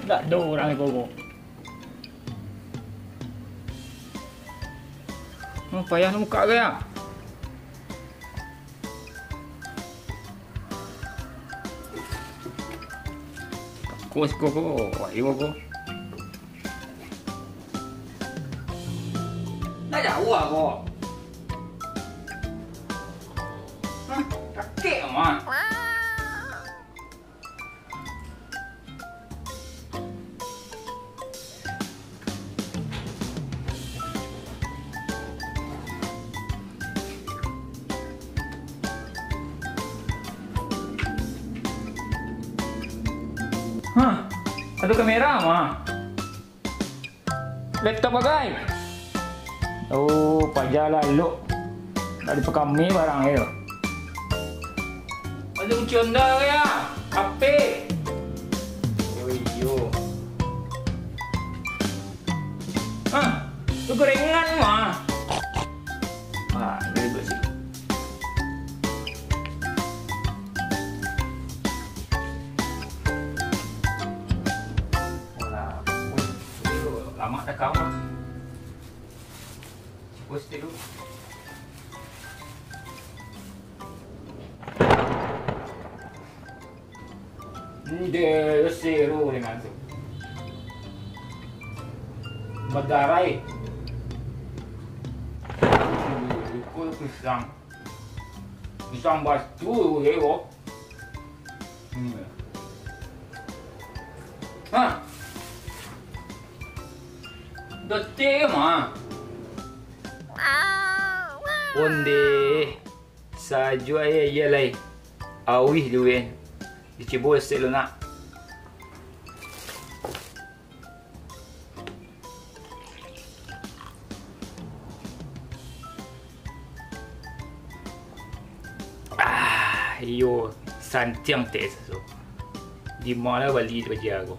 Tak ada orang yang korok. Payah nak buka ke ya? Kos koko, ayo koko. Nak jauh aku. Kakek mah. Ada kamera mah. Laptop bagai. Oh, pajalah lo. Dari pekami barang itu. Ada ucianda ya. HP. Yo. Tu gorengan mah. Very good sih. Lama dah kau mah. Post dulu. Dia seru dengan tu. Berdarai. Ikut pisang batu lewat. Detik mah. Onde saju ayah yelai awih duwen dicibul seluna. Yo santiang tes so. Di mana bali kerja aku.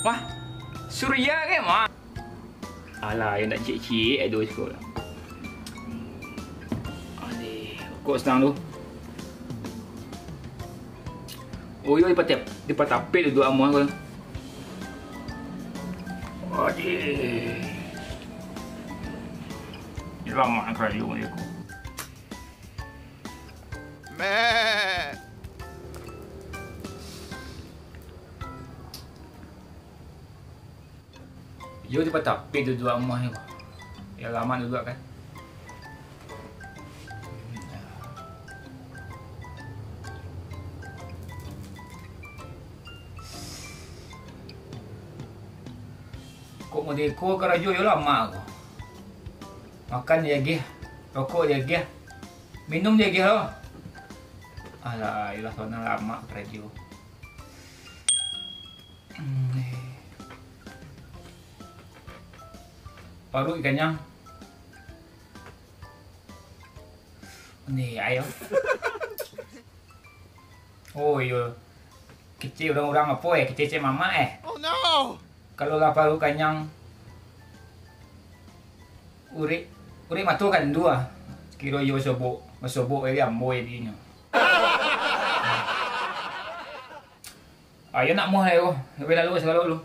Wah, Surya ke mah? Alah, yang nak cik-cik aduh sekolah. Aduh, kok senang tu? Oh, yo di patapit duduk amah aku. Aduh. Ini lama nak kerja ni aku. Meh. Yo di patapit duduk amah ni. Ya lama duduk kan. Kok mau deko ke rajo yo lama aku. Makan dia gih, rokok dia gih, minum dia gih loh. Alah, ilah sana lama ke rajo. Baru ikannya. Ni ayo. Oh iyo. Kecil orang-orang apa kecil mama Oh no. Kalau lah baru kanyang. Uri matu kan dua. Kira yo sobok ele amoy dinyo. Ayo nak mo hayo. Lalu segala lu.